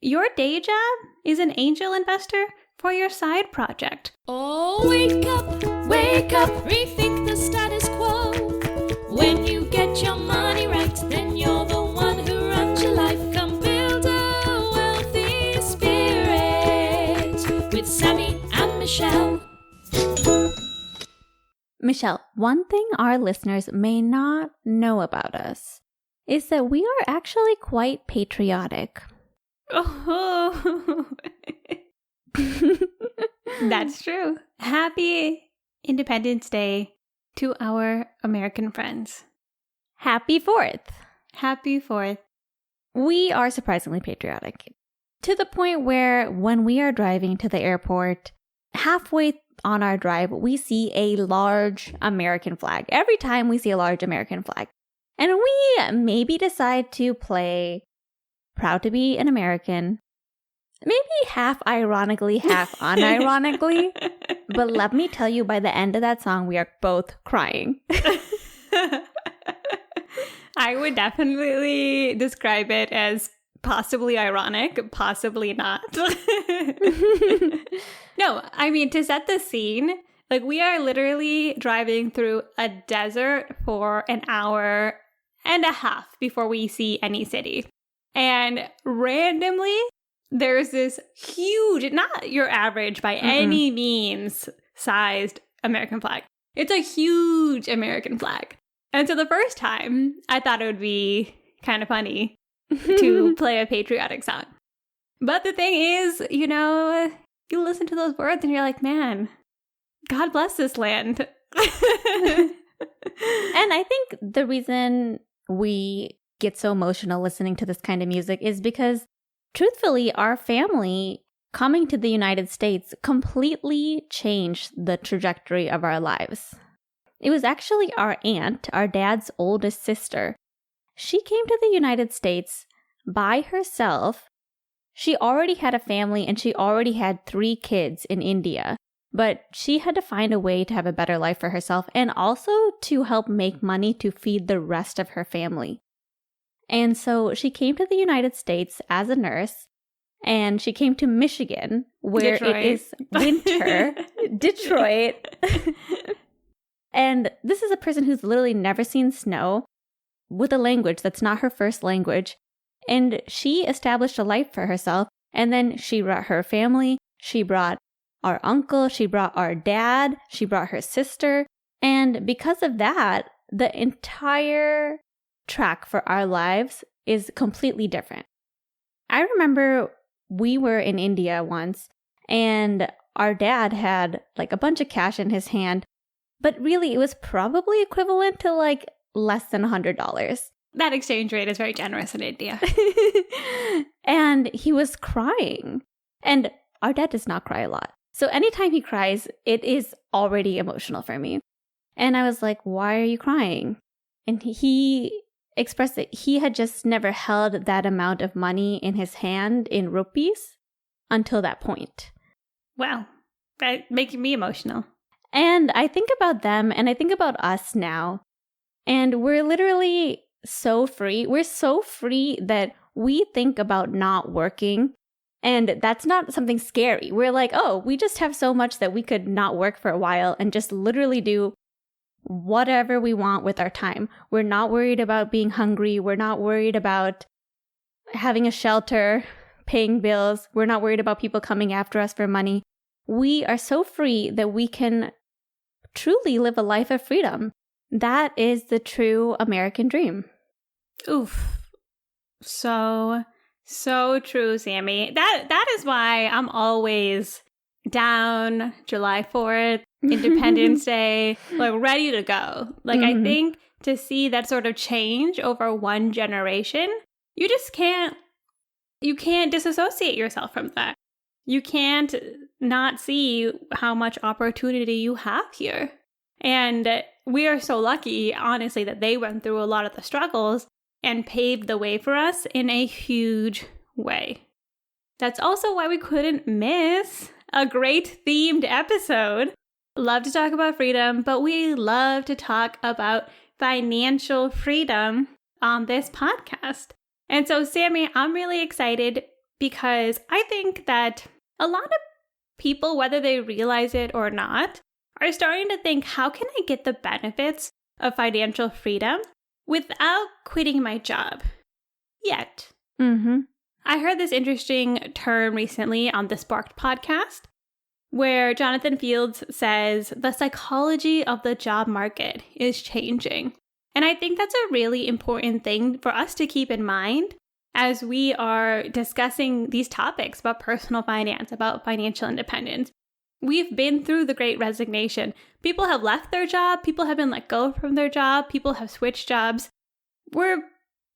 your day job is an angel investor for your side project. Oh, wake up, rethink the status quo. When you get your money right, then you're the one who runs your life. Come build a wealthy spirit with Sammie and Michelle. Michelle, one thing our listeners may not know about us is that we are actually quite patriotic. Oh, that's true. Happy Independence Day to our American friends. Happy 4th. Happy 4th. We are surprisingly patriotic to the point where when we are driving to the airport, halfway on our drive, we see a large American flag. Every time we see a large American flag. And we maybe decide to play Proud to be an American, maybe half ironically, half unironically. But let me tell you, by the end of that song, we are both crying. I would definitely describe it as possibly ironic, possibly not. No, I mean, to set the scene, like we are literally driving through a desert for an hour and a half before we see any city. And randomly, there's this huge, not your average by any means, sized American flag. It's a huge American flag. And so the first time, I thought it would be kind of funny to play a patriotic song. But the thing is, you know, you listen to those words and you're like, man, God bless this land. And I think the reason we get so emotional listening to this kind of music is because, truthfully, our family coming to the United States completely changed the trajectory of our lives. It was actually our aunt, our dad's oldest sister. She came to the United States by herself. She already had a family and she already had 3 kids in India, but she had to find a way to have a better life for herself and also to help make money to feed the rest of her family. And so she came to the United States as a nurse, and she came to Michigan, where Detroit. It is winter. Detroit. And this is a person who's literally never seen snow with a language that's not her first language. And she established a life for herself. And then she brought her family. She brought our uncle. She brought our dad. She brought her sister. And because of that, the entire track for our lives is completely different. I remember we were in India once and our dad had like a bunch of cash in his hand, but really it was probably equivalent to like less than $100. That exchange rate is very generous in India. And he was crying. And our dad does not cry a lot. So anytime he cries, it is already emotional for me. And I was like, why are you crying? And he expressed that he had just never held that amount of money in his hand in rupees until that point. Wow, that making me emotional. And I think about them and I think about us now. And we're literally so free. We're so free that we think about not working. And that's not something scary. We're like, oh, we just have so much that we could not work for a while and just literally do whatever we want with our time. We're not worried about being hungry. We're not worried about having a shelter, paying bills. We're not worried about people coming after us for money. We are so free that we can truly live a life of freedom. That is the true American dream. Oof. So true, Sammie. That is why I'm always down July 4th, Independence Day, like ready to go. Like I think to see that sort of change over one generation, you can't disassociate yourself from that. You can't not see how much opportunity you have here. And we are so lucky, honestly, that they went through a lot of the struggles and paved the way for us in a huge way. That's also why we couldn't miss a great themed episode. Love to talk about freedom, but we love to talk about financial freedom on this podcast. And so, Sammie, I'm really excited because I think that a lot of people, whether they realize it or not, are starting to think, how can I get the benefits of financial freedom without quitting my job? Yet. Mm-hmm. I heard this interesting term recently on the Sparked podcast, where Jonathan Fields says the psychology of the job market is changing. And I think that's a really important thing for us to keep in mind as we are discussing these topics about personal finance, about financial independence. We've been through the Great Resignation. People have left their job. People have been let go from their job. People have switched jobs. We're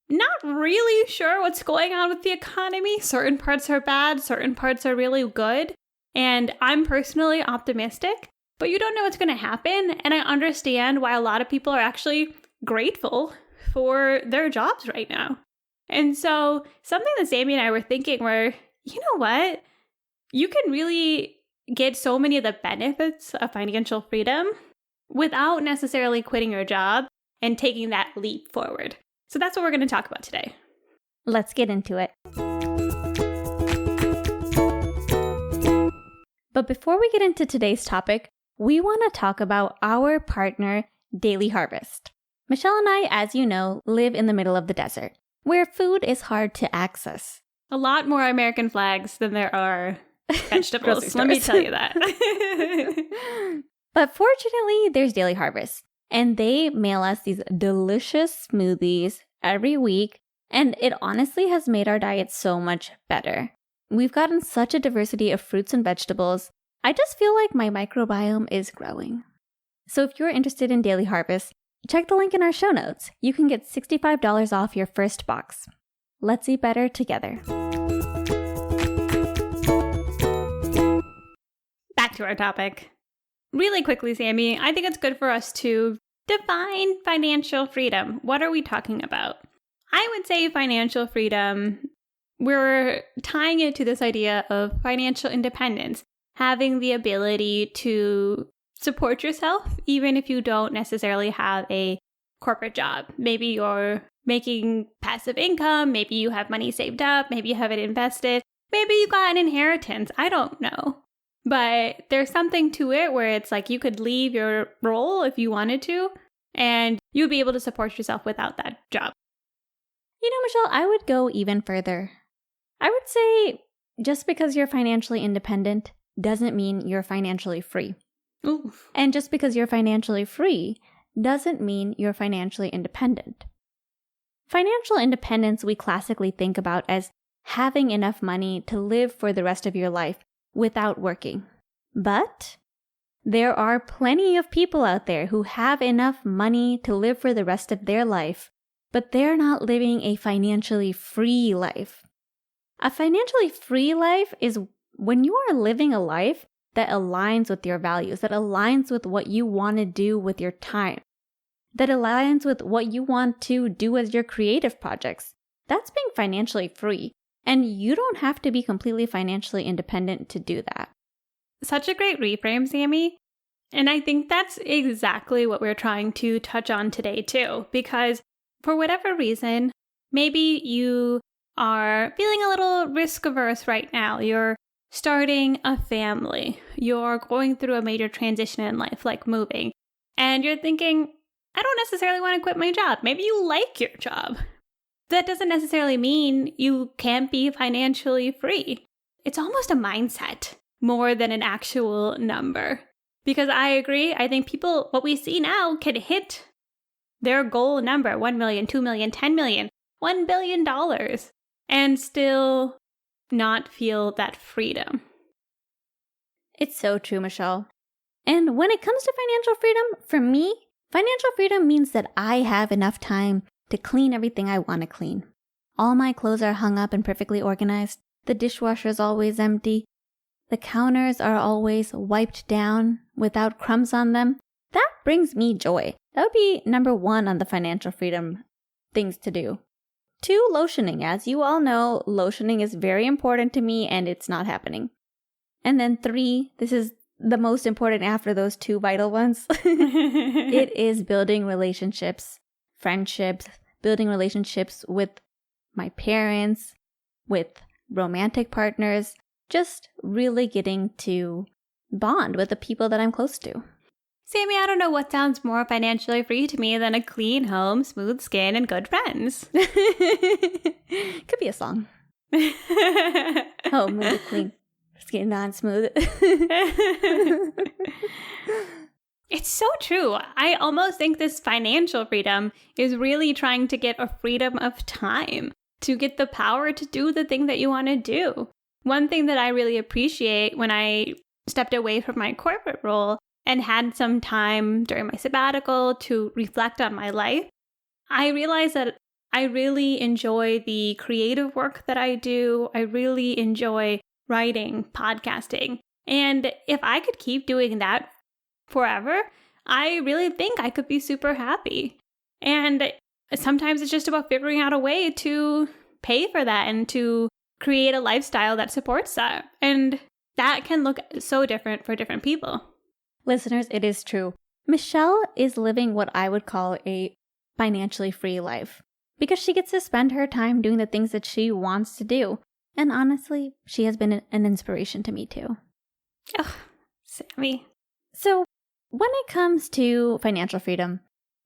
not really sure what's going on with the economy. Certain parts are bad. Certain parts are really good. And I'm personally optimistic, but you don't know what's going to happen. And I understand why a lot of people are actually grateful for their jobs right now. And so something that Sammie and I were thinking were, you know what? You can really get so many of the benefits of financial freedom without necessarily quitting your job and taking that leap forward. So that's what we're going to talk about today. Let's get into it. But before we get into today's topic, we want to talk about our partner, Daily Harvest. Michelle and I, as you know, live in the middle of the desert, where food is hard to access. A lot more American flags than there are vegetables. Let me tell you that. But fortunately, there's Daily Harvest, and they mail us these delicious smoothies every week, and it honestly has made our diet so much better. We've gotten such a diversity of fruits and vegetables. I just feel like my microbiome is growing. So if you're interested in Daily Harvest, check the link in our show notes. You can get $65 off your first box. Let's eat better together. Back to our topic. Really quickly, Sammie, I think it's good for us to define financial freedom. What are we talking about? I would say financial freedom, we're tying it to this idea of financial independence, having the ability to support yourself, even if you don't necessarily have a corporate job. Maybe you're making passive income, maybe you have money saved up, maybe you have it invested, maybe you got an inheritance, I don't know. But there's something to it where it's like you could leave your role if you wanted to, and you'd be able to support yourself without that job. You know, Michelle, I would go even further. I would say just because you're financially independent doesn't mean you're financially free. Oof. And just because you're financially free doesn't mean you're financially independent. Financial independence we classically think about as having enough money to live for the rest of your life without working. But there are plenty of people out there who have enough money to live for the rest of their life, but they're not living a financially free life. A financially free life is when you are living a life that aligns with your values, that aligns with what you want to do with your time, that aligns with what you want to do as your creative projects. That's being financially free. And you don't have to be completely financially independent to do that. Such a great reframe, Sammie. And I think that's exactly what we're trying to touch on today, too. Because for whatever reason, maybe you are feeling a little risk averse right now. You're starting a family. You're going through a major transition in life, like moving. And you're thinking, I don't necessarily want to quit my job. Maybe you like your job. That doesn't necessarily mean you can't be financially free. It's almost a mindset more than an actual number. Because I agree, I think people, what we see now, can hit their goal number, 1 million, 2 million, 10 million, $1 billion, and still not feel that freedom. It's so true, Michelle. And when it comes to financial freedom, for me, financial freedom means that I have enough time to clean everything I want to clean. All my clothes are hung up and perfectly organized. The dishwasher is always empty. The counters are always wiped down without crumbs on them. That brings me joy. That would be number 1 on the financial freedom things to do. 2, lotioning. As you all know, lotioning is very important to me and it's not happening. And then 3, this is the most important after those 2 vital ones. It is building relationships, friendships, building relationships with my parents, with romantic partners, just really getting to bond with the people that I'm close to. Sammie, I don't know what sounds more financially free to me than a clean home, smooth skin, and good friends. Could be a song. Home with clean skin, non-smooth. It's so true. I almost think this financial freedom is really trying to get a freedom of time, to get the power to do the thing that you want to do. One thing that I really appreciate when I stepped away from my corporate role and had some time during my sabbatical to reflect on my life, I realized that I really enjoy the creative work that I do. I really enjoy writing, podcasting. And if I could keep doing that forever, I really think I could be super happy. And sometimes it's just about figuring out a way to pay for that and to create a lifestyle that supports that. And that can look so different for different people. Listeners, it is true. Michelle is living what I would call a financially free life because she gets to spend her time doing the things that she wants to do. And honestly, she has been an inspiration to me too. Oh, Sammie. So, when it comes to financial freedom,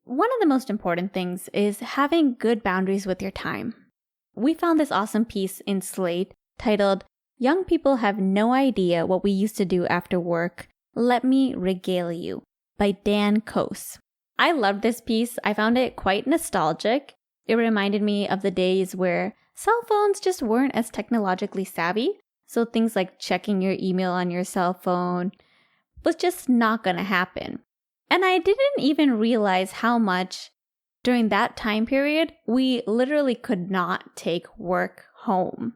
one of the most important things is having good boundaries with your time. We found this awesome piece in Slate titled, "Young People Have No Idea What We Used to Do After Work. Let Me Regale You" by Dan Kos. I loved this piece. I found it quite nostalgic. It reminded me of the days where cell phones just weren't as technologically savvy. So things like checking your email on your cell phone was just not going to happen. And I didn't even realize how much during that time period, we literally could not take work home.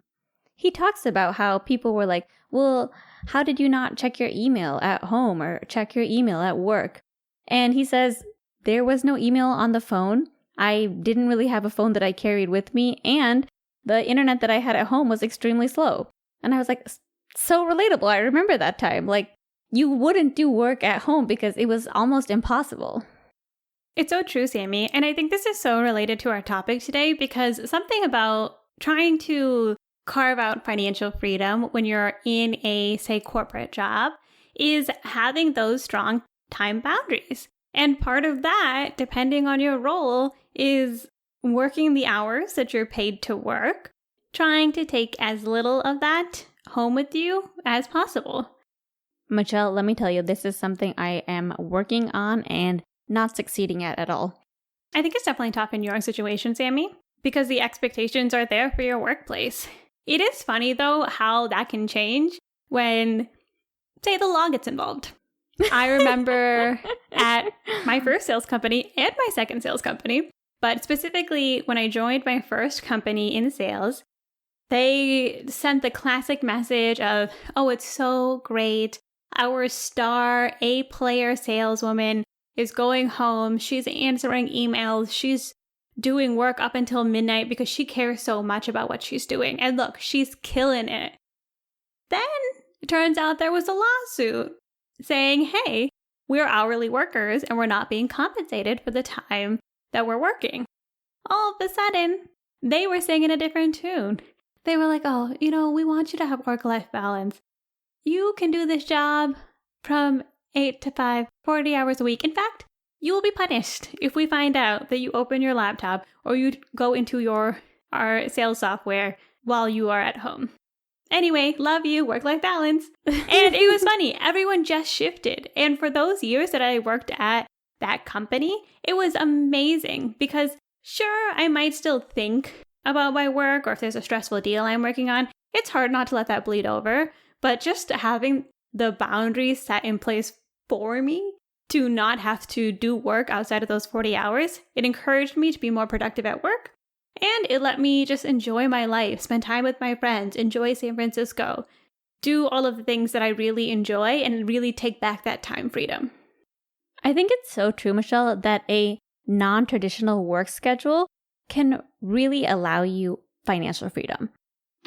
He talks about how people were like, well, how did you not check your email at home or check your email at work? And he says, there was no email on the phone. I didn't really have a phone that I carried with me. And the internet that I had at home was extremely slow. And I was like, so relatable. I remember that time. Like, you wouldn't do work at home because it was almost impossible. It's so true, Sammie. And I think this is so related to our topic today because something about trying to carve out financial freedom when you're in a, say, corporate job is having those strong time boundaries. And part of that, depending on your role, is working the hours that you're paid to work, trying to take as little of that home with you as possible. Michelle, let me tell you, this is something I am working on and not succeeding at all. I think it's definitely tough in your situation, Sammie, because the expectations are there for your workplace. It is funny, though, how that can change when, say, the law gets involved. I remember at my first sales company and my second sales company, but specifically when I joined my first company in sales, they sent the classic message of, oh, it's so great. Our star A-player saleswoman is going home. She's answering emails. She's doing work up until midnight because she cares so much about what she's doing. And look, she's killing it. Then it turns out there was a lawsuit saying, hey, we're hourly workers and we're not being compensated for the time that we're working. All of a sudden, they were singing a different tune. They were like, oh, we want you to have work-life balance. You can do this job from 8 to 5, 40 hours a week. In fact, you will be punished if we find out that you open your laptop or you go into our sales software while you are at home. Anyway, love you, work-life balance. And it was funny. Everyone just shifted. And for those years that I worked at that company, it was amazing because sure, I might still think about my work or if there's a stressful deal I'm working on. It's hard not to let that bleed over. But just having the boundaries set in place for me to not have to do work outside of those 40 hours, it encouraged me to be more productive at work. And it let me just enjoy my life, spend time with my friends, enjoy San Francisco, do all of the things that I really enjoy and really take back that time freedom. I think it's so true, Michelle, that a non-traditional work schedule can really allow you financial freedom.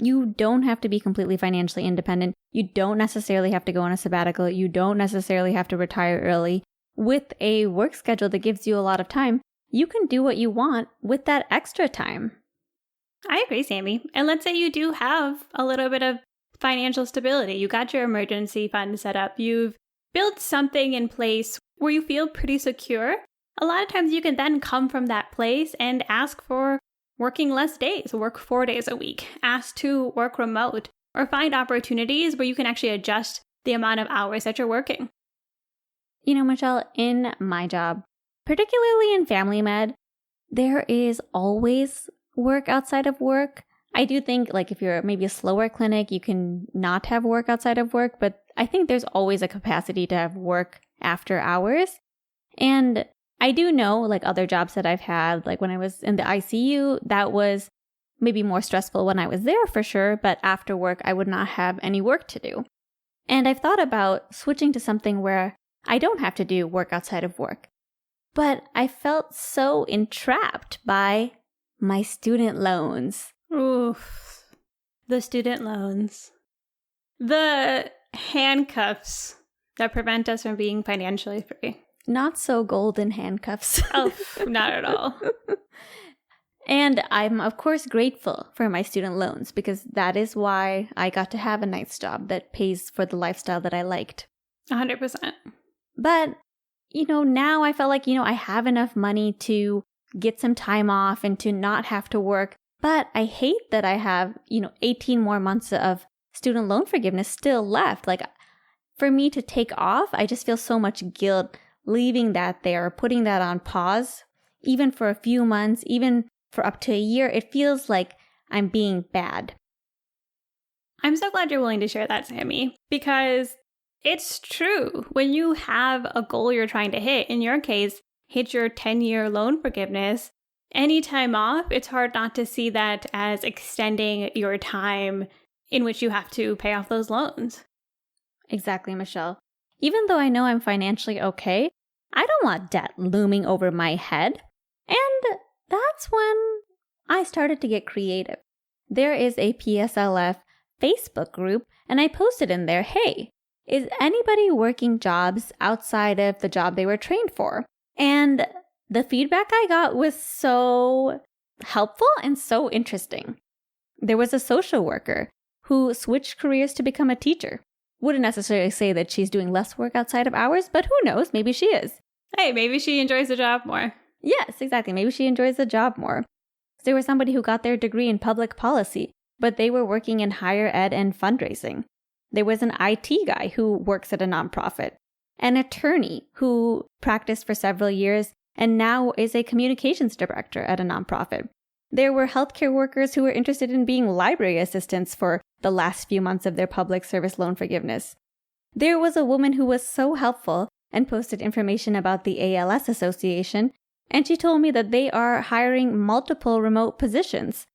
You don't have to be completely financially independent. You don't necessarily have to go on a sabbatical. You don't necessarily have to retire early. With a work schedule that gives you a lot of time, you can do what you want with that extra time. I agree, Sammie. And let's say you do have a little bit of financial stability. You got your emergency fund set up. You've built something in place where you feel pretty secure. A lot of times you can then come from that place and ask for working less days, work 4 days a week, ask to work remote, or find opportunities where you can actually adjust the amount of hours that you're working. You know, Michelle, in my job, particularly in family med, there is always work outside of work. I do think like if you're maybe a slower clinic, you can not have work outside of work, but I think there's always a capacity to have work after hours. And I do know like other jobs that I've had, like when I was in the ICU, that was maybe more stressful when I was there for sure, but after work, I would not have any work to do. And I've thought about switching to something where I don't have to do work outside of work. But I felt so entrapped by my student loans. Oof. The student loans. The handcuffs that prevent us from being financially free. Not so golden handcuffs. Oh, not at all. And I'm, of course, grateful for my student loans because that is why I got to have a nice job that pays for the lifestyle that I liked. 100%. But, you know, now I felt like, you know, I have enough money to get some time off and to not have to work. But I hate that I have, 18 more months of student loan forgiveness still left. Like, for me to take off, I just feel so much guilt leaving that there, putting that on pause, even for a few months, even for up to a year. It feels like I'm being bad. I'm so glad you're willing to share that, Sammie, because it's true. When you have a goal you're trying to hit, in your case, hit your 10-year loan forgiveness, any time off, it's hard not to see that as extending your time in which you have to pay off those loans. Exactly, Michelle. Even though I know I'm financially okay, I don't want debt looming over my head. And that's when I started to get creative. There is a PSLF Facebook group, and I posted in there, hey, is anybody working jobs outside of the job they were trained for? And the feedback I got was so helpful and so interesting. There was a social worker who switched careers to become a teacher. Wouldn't necessarily say that she's doing less work outside of hours, but who knows? Maybe she is. Hey, maybe she enjoys the job more. Yes, exactly. Maybe she enjoys the job more. There was somebody who got their degree in public policy, but they were working in higher ed and fundraising. There was an IT guy who works at a nonprofit, an attorney who practiced for several years and now is a communications director at a nonprofit. There were healthcare workers who were interested in being library assistants for the last few months of their public service loan forgiveness. There was a woman who was so helpful and posted information about the ALS Association, and she told me that they are hiring multiple remote positions.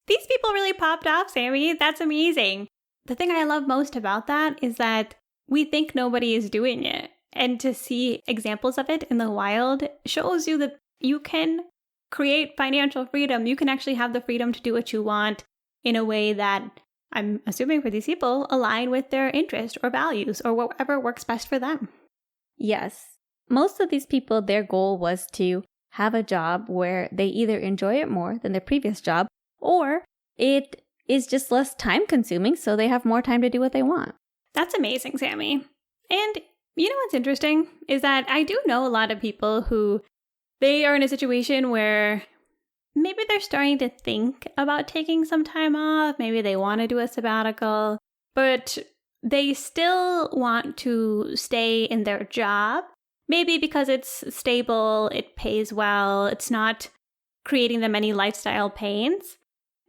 These people really popped off, Sammie. That's amazing. The thing I love most about that is that we think nobody is doing it. And to see examples of it in the wild shows you that you can create financial freedom. You can actually have the freedom to do what you want in a way that, I'm assuming for these people, align with their interests or values or whatever works best for them. Yes. Most of these people, their goal was to have a job where they either enjoy it more than their previous job or it is just less time consuming, so they have more time to do what they want. That's amazing, Sammie. And you know what's interesting is that I do know a lot of people who they are in a situation where maybe they're starting to think about taking some time off. Maybe they want to do a sabbatical, but they still want to stay in their job. Maybe because it's stable, it pays well, it's not creating them any lifestyle pains.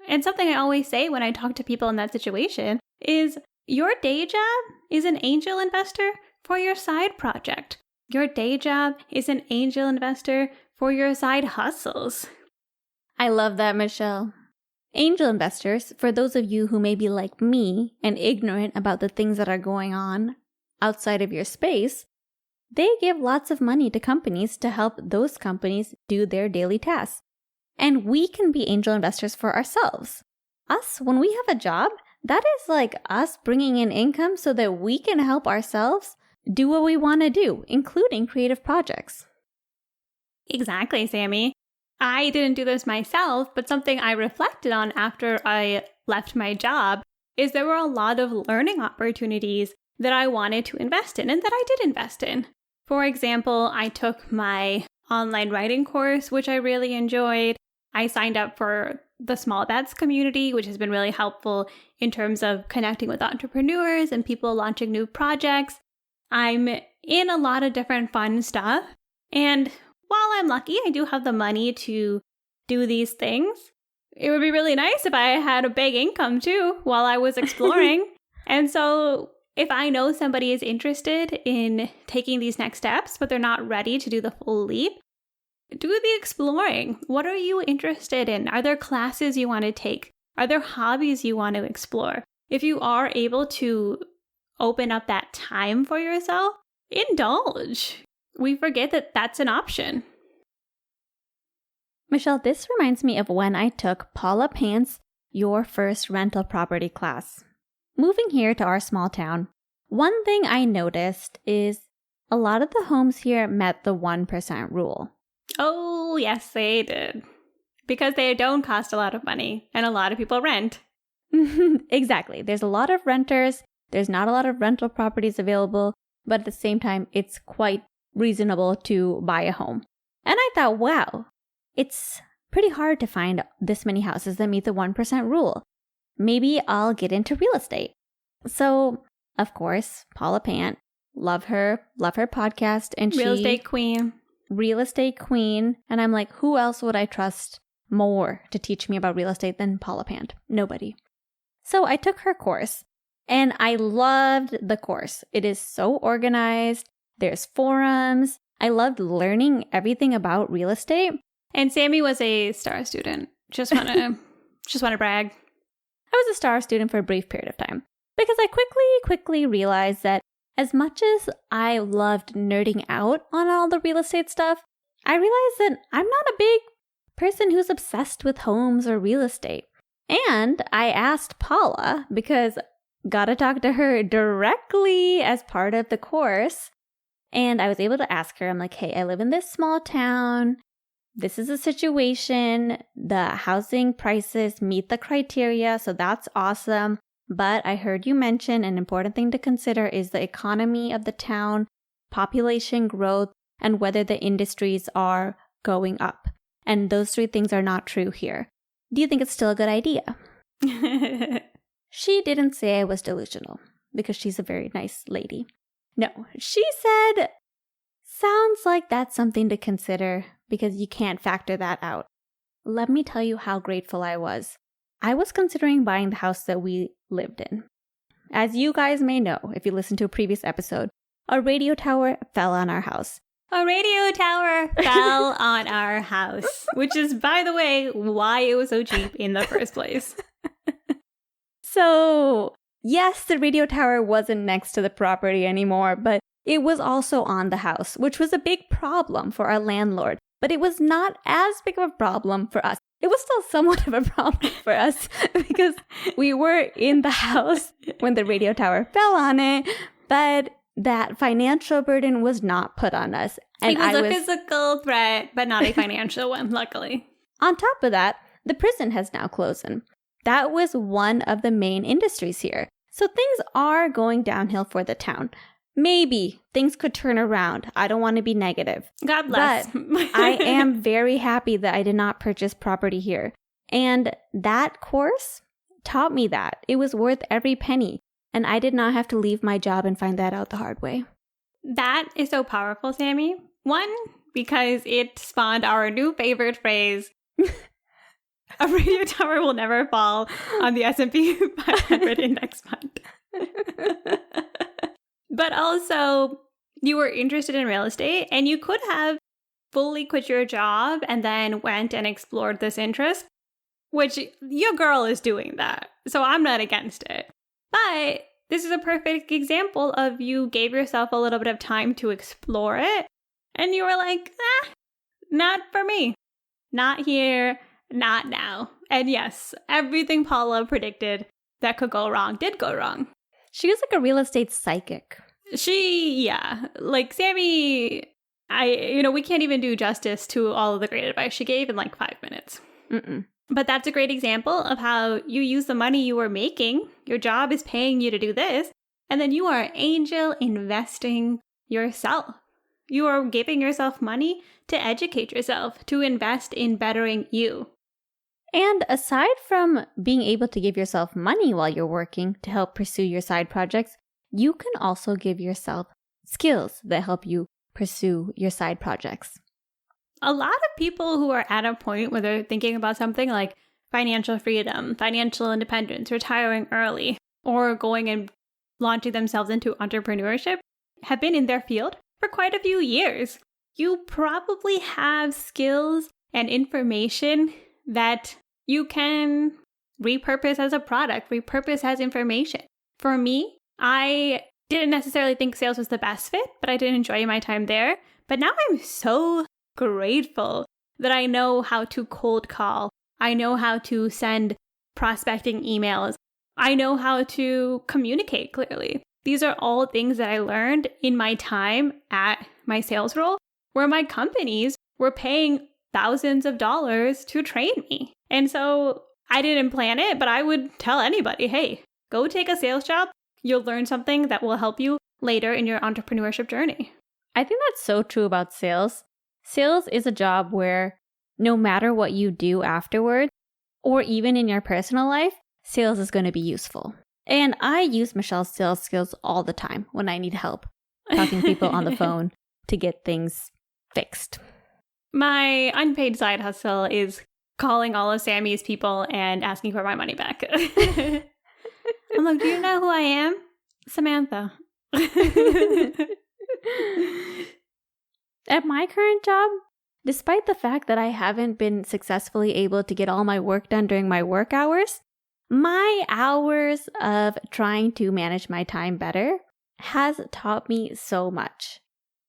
And something I always say when I talk to people in that situation is your day job is an angel investor for your side project. Your day job is an angel investor for your side hustles. I love that, Michelle. Angel investors, for those of you who may be like me and ignorant about the things that are going on outside of your space, they give lots of money to companies to help those companies do their daily tasks. And we can be angel investors for ourselves. Us, when we have a job, that is like us bringing in income so that we can help ourselves do what we want to do, including creative projects. Exactly, Sammie. I didn't do this myself, but something I reflected on after I left my job is there were a lot of learning opportunities that I wanted to invest in and that I did invest in. For example, I took my online writing course, which I really enjoyed. I signed up for the Small Bets community, which has been really helpful in terms of connecting with entrepreneurs and people launching new projects. I'm in a lot of different fun stuff. And while I'm lucky, I do have the money to do these things. It would be really nice if I had a big income too while I was exploring. And so if I know somebody is interested in taking these next steps, but they're not ready to do the full leap, do the exploring. What are you interested in? Are there classes you want to take? Are there hobbies you want to explore? If you are able to open up that time for yourself, indulge. We forget that that's an option. Michelle, this reminds me of when I took Paula Pant's Your First Rental Property class. Moving here to our small town, one thing I noticed is a lot of the homes here met the 1% rule. Oh, yes, they did. Because they don't cost a lot of money and a lot of people rent. Exactly. There's a lot of renters. There's not a lot of rental properties available, but at the same time, it's quite reasonable to buy a home. And I thought, wow, it's pretty hard to find this many houses that meet the 1% rule. Maybe I'll get into real estate. So, of course, Paula Pant, love her podcast. And Real estate queen. Real estate queen. And I'm like, who else would I trust more to teach me about real estate than Paula Pant? Nobody. So I took her course and I loved the course. It is so organized. There's forums. I loved learning everything about real estate. And Sammie was a star student. Just want to brag. I was a star student for a brief period of time because I quickly realized that as much as I loved nerding out on all the real estate stuff, I realized that I'm not a big person who's obsessed with homes or real estate. And I asked Paula, because gotta talk to her directly as part of the course. And I was able to ask her, I'm like, hey, I live in this small town. This is a situation. The housing prices meet the criteria, so that's awesome. But I heard you mention an important thing to consider is the economy of the town, population growth, and whether the industries are going up. And those three things are not true here. Do you think it's still a good idea? She didn't say I was delusional because she's a very nice lady. No, she said, sounds like that's something to consider because you can't factor that out. Let me tell you how grateful I was. I was considering buying the house that we lived in. As you guys may know, if you listened to a previous episode, a radio tower fell on our house. A radio tower fell on our house, which is, by the way, why it was so cheap in the first place. So, yes, the radio tower wasn't next to the property anymore, but it was also on the house, which was a big problem for our landlord. But it was not as big of a problem for us. It was still somewhat of a problem for us because we were in the house when the radio tower fell on it, but that financial burden was not put on us. And it was a physical threat, but not a financial one, luckily. On top of that, the prison has now closed. That was one of the main industries here. So things are going downhill for the town. Maybe things could turn around. I don't want to be negative. God bless. But I am very happy that I did not purchase property here. And that course taught me that. It was worth every penny. And I did not have to leave my job and find that out the hard way. That is so powerful, Sammie. One, because it spawned our new favorite phrase, a radio tower will never fall on the S&P 500 index fund. But also, you were interested in real estate and you could have fully quit your job and then went and explored this interest, which your girl is doing that. So I'm not against it. But this is a perfect example of you gave yourself a little bit of time to explore it. And you were like, not for me. Not here, not now. And yes, everything Paula predicted that could go wrong did go wrong. She was like a real estate psychic. Like Sammie We can't even do justice to all of the great advice she gave in like 5 minutes. But that's a great example of how you use the money you are making. Your job is paying you to do this. And then you are angel investing yourself. You are giving yourself money to educate yourself, to invest in bettering you. And aside from being able to give yourself money while you're working to help pursue your side projects, you can also give yourself skills that help you pursue your side projects. A lot of people who are at a point where they're thinking about something like financial freedom, financial independence, retiring early, or going and launching themselves into entrepreneurship have been in their field for quite a few years. You probably have skills and information that you can repurpose as a product, repurpose as information. For me, I didn't necessarily think sales was the best fit, but I did enjoy my time there. But now I'm so grateful that I know how to cold call. I know how to send prospecting emails. I know how to communicate clearly. These are all things that I learned in my time at my sales role, where my companies were paying thousands of dollars to train me. And so I didn't plan it, but I would tell anybody, hey, go take a sales job. You'll learn something that will help you later in your entrepreneurship journey. I think that's so true about sales. Sales is a job where no matter what you do afterwards, or even in your personal life, sales is going to be useful. And I use Michelle's sales skills all the time when I need help talking to people on the phone to get things fixed. My unpaid side hustle is calling all of Sammie's people and asking for my money back. I'm like, do you know who I am? Samantha. At my current job, despite the fact that I haven't been successfully able to get all my work done during my work hours, my hours of trying to manage my time better has taught me so much.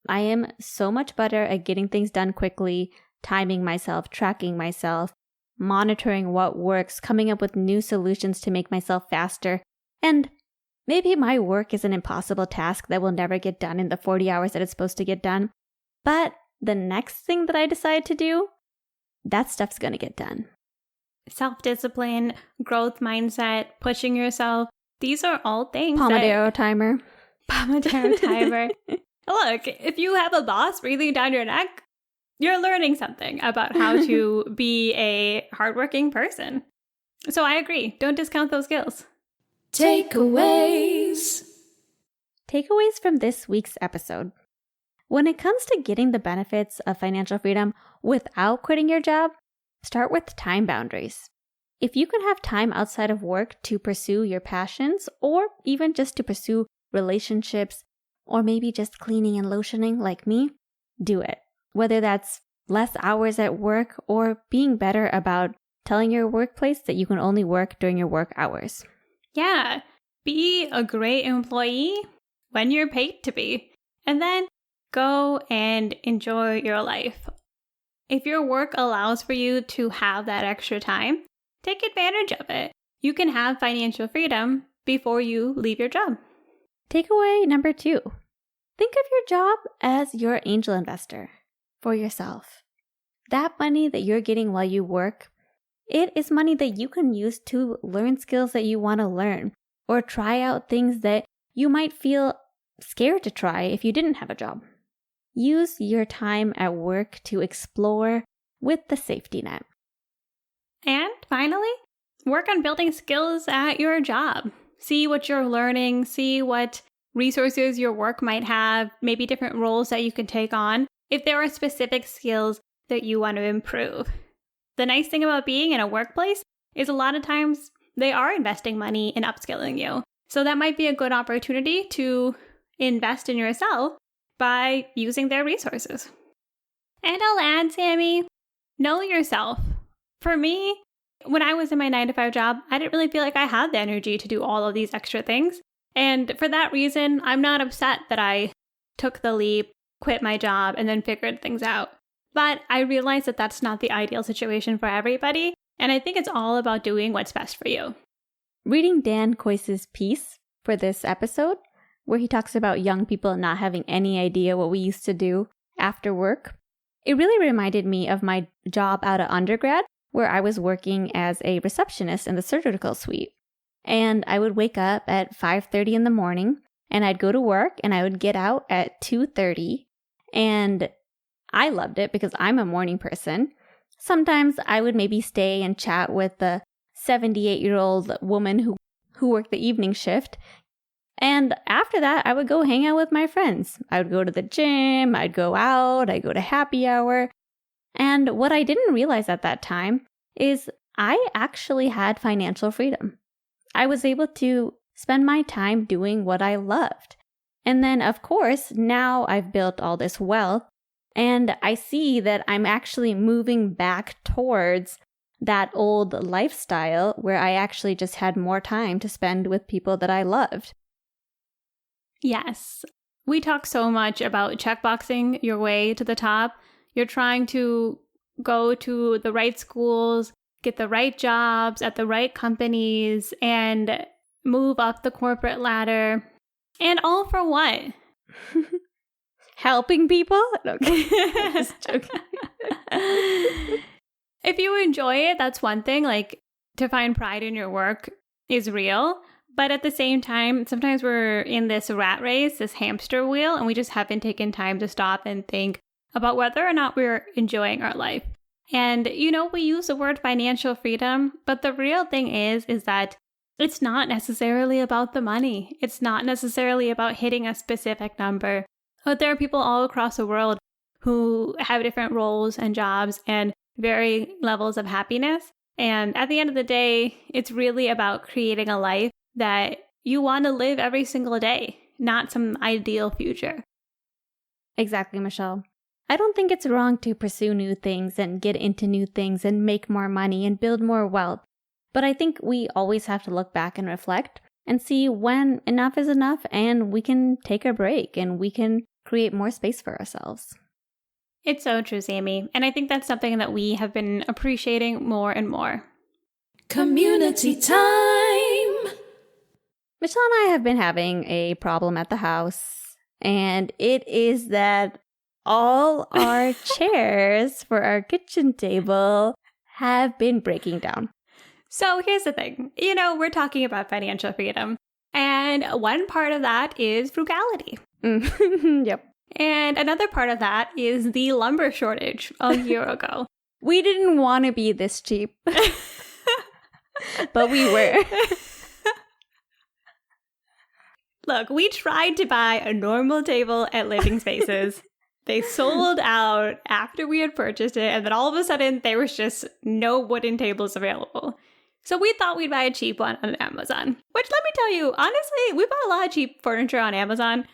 I am so much better at getting things done quickly, timing myself, tracking myself, monitoring what works, coming up with new solutions to make myself faster. And maybe my work is an impossible task that will never get done in the 40 hours that it's supposed to get done. But the next thing that I decide to do, that stuff's going to get done. Self-discipline, growth mindset, pushing yourself. These are all things. Pomodoro timer. Pomodoro timer. Look, if you have a boss breathing down your neck, you're learning something about how to be a hardworking person. So I agree. Don't discount those skills. Takeaways. Takeaways from this week's episode. When it comes to getting the benefits of financial freedom without quitting your job, start with time boundaries. If you can have time outside of work to pursue your passions, or even just to pursue relationships, or maybe just cleaning and lotioning like me, do it. Whether that's less hours at work or being better about telling your workplace that you can only work during your work hours. Yeah, be a great employee when you're paid to be. And then go and enjoy your life. If your work allows for you to have that extra time, take advantage of it. You can have financial freedom before you leave your job. Takeaway number 2. Think of your job as your angel investor for yourself. That money that you're getting while you work, it is money that you can use to learn skills that you want to learn or try out things that you might feel scared to try if you didn't have a job. Use your time at work to explore with the safety net. And finally, work on building skills at your job. See what you're learning, see what resources your work might have, maybe different roles that you can take on, if there are specific skills that you want to improve. The nice thing about being in a workplace is a lot of times they are investing money in upskilling you. So that might be a good opportunity to invest in yourself by using their resources. And I'll add, Sammie, know yourself. For me, when I was in my 9-to-5 job, I didn't really feel like I had the energy to do all of these extra things. And for that reason, I'm not upset that I took the leap, quit my job, and then figured things out. But I realized that that's not the ideal situation for everybody. And I think it's all about doing what's best for you. Reading Dan Kois's piece for this episode, where he talks about young people not having any idea what we used to do after work. It really reminded me of my job out of undergrad, where I was working as a receptionist in the surgical suite. And I would wake up at 5:30 in the morning, and I'd go to work, and I would get out at 2:30. And I loved it because I'm a morning person. Sometimes I would maybe stay and chat with the 78-year-old woman who worked the evening shift. And after that, I would go hang out with my friends. I would go to the gym, I'd go out, I'd go to happy hour. And what I didn't realize at that time is I actually had financial freedom. I was able to spend my time doing what I loved. And then, of course, now I've built all this wealth, and I see that I'm actually moving back towards that old lifestyle where I actually just had more time to spend with people that I loved. Yes. We talk so much about checkboxing your way to the top. You're trying to go to the right schools, get the right jobs at the right companies, and move up the corporate ladder. And all for what? Helping people? Okay. Just joking. If you enjoy it, that's one thing. Like, to find pride in your work is real. But at the same time, sometimes we're in this rat race, this hamster wheel, and we just haven't taken time to stop and think about whether or not we're enjoying our life. And, we use the word financial freedom, but the real thing is that it's not necessarily about the money. It's not necessarily about hitting a specific number. But there are people all across the world who have different roles and jobs and varying levels of happiness. And at the end of the day, it's really about creating a life that you want to live every single day, not some ideal future. Exactly, Michelle. I don't think it's wrong to pursue new things and get into new things and make more money and build more wealth. But I think we always have to look back and reflect and see when enough is enough and we can take a break and we can create more space for ourselves. It's so true, Sammie. And I think that's something that we have been appreciating more and more. Community time! Michelle and I have been having a problem at the house, and it is that all our chairs for our kitchen table have been breaking down. So here's the thing. We're talking about financial freedom, and one part of that is frugality. Yep. And another part of that is the lumber shortage a year ago. We didn't want to be this cheap, but we were. Look, we tried to buy a normal table at Living Spaces. They sold out after we had purchased it, and then all of a sudden, there was just no wooden tables available. So we thought we'd buy a cheap one on Amazon, which, let me tell you, honestly, we buy a lot of cheap furniture on Amazon.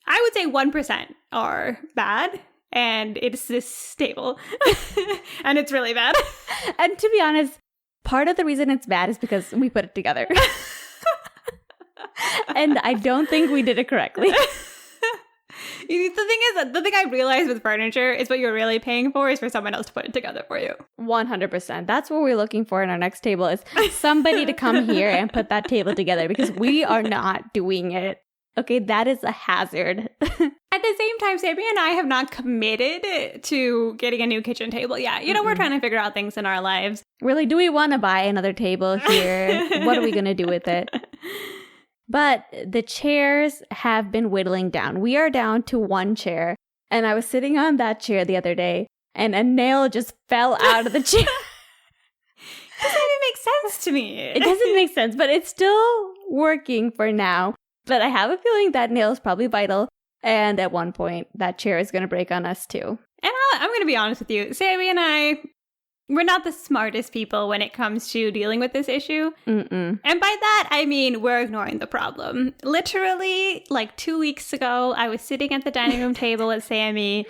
I would say 1% are bad, and it's this table, and it's really bad. And to be honest, part of the reason it's bad is because we put it together. And I don't think we did it correctly. The thing I realized with furniture is what you're really paying for is for someone else to put it together for you. 100%. That's what we're looking for in our next table, is somebody to come here and put that table together, because we are not doing it. Okay, that is a hazard. At the same time, Sammie and I have not committed to getting a new kitchen table yet. We're trying to figure out things in our lives. Really, do we want to buy another table here? What are we going to do with it? But the chairs have been whittling down. We are down to one chair. And I was sitting on that chair the other day, and a nail just fell out of the chair. It doesn't even make sense to me. It doesn't make sense, but it's still working for now. But I have a feeling that nail is probably vital. And at one point, that chair is going to break on us too. And I'm going to be honest with you. Sammie and I, we're not the smartest people when it comes to dealing with this issue. Mm-mm. And by that, I mean we're ignoring the problem. Literally, like 2 weeks ago, I was sitting at the dining room table with Sammie,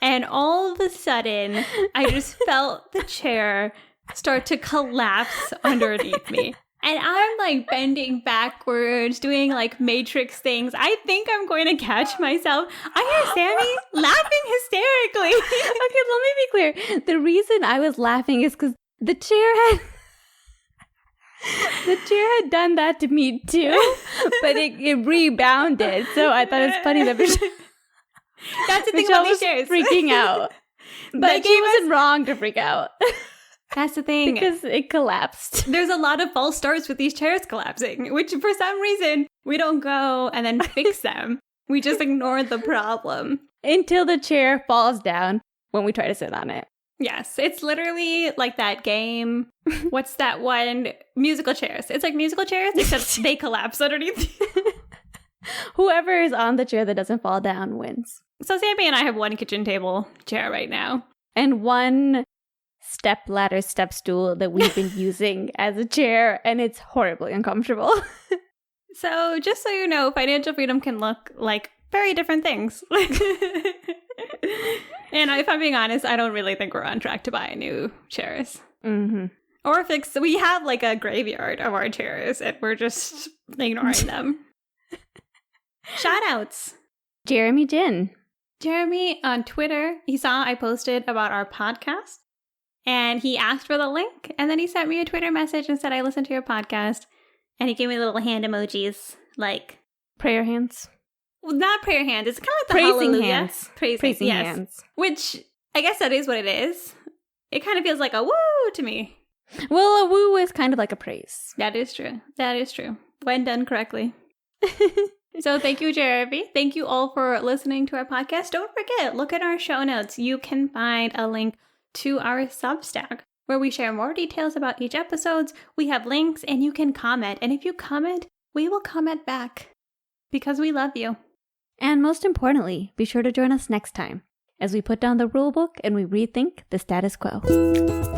and all of a sudden, I just felt the chair start to collapse underneath me. And I'm like bending backwards, doing like matrix things. I think I'm going to catch myself. I hear Sammie laughing hysterically. Okay, let me be clear. The reason I was laughing is because the chair had done that to me too, but it rebounded. So I thought it's funny that That's the thing Michelle about these was chairs. freaking out. But she wasn't wrong to freak out. That's the thing. Because it collapsed. There's a lot of false starts with these chairs collapsing, which for some reason we don't go and then fix them. We just ignore the problem. Until the chair falls down when we try to sit on it. Yes, it's literally like that game. What's that one? Musical chairs. It's like musical chairs, except they collapse underneath. Whoever is on the chair that doesn't fall down wins. So Sammie and I have one kitchen table chair right now. And one step ladder step stool that we've been using as a chair, and it's horribly uncomfortable. So just so you know, financial freedom can look like very different things. And if I'm being honest, I don't really think we're on track to buy new chairs. Mm-hmm. Or fix. We have like a graveyard of our chairs and we're just ignoring them. Shout outs. Jeremy Jin. Jeremy on Twitter, he saw I posted about our podcast and he asked for the link. And then he sent me a Twitter message and said, I listened to your podcast. And he gave me little hand emojis like Prayer hands. Well, not prayer hands. It's kind of like the Praising hallelujah. hands. Praising yes. hands. Which I guess that is what it is. It kind of feels like a woo to me. Well, a woo is kind of like a praise. That is true. That is true. When done correctly. So thank you, Jeremy. Thank you all for listening to our podcast. Don't forget, look at our show notes. You can find a link to our Substack where we share more details about each episode. We have links and you can comment. And if you comment, we will comment back because we love you. And most importantly, be sure to join us next time as we put down the rulebook and we rethink the status quo.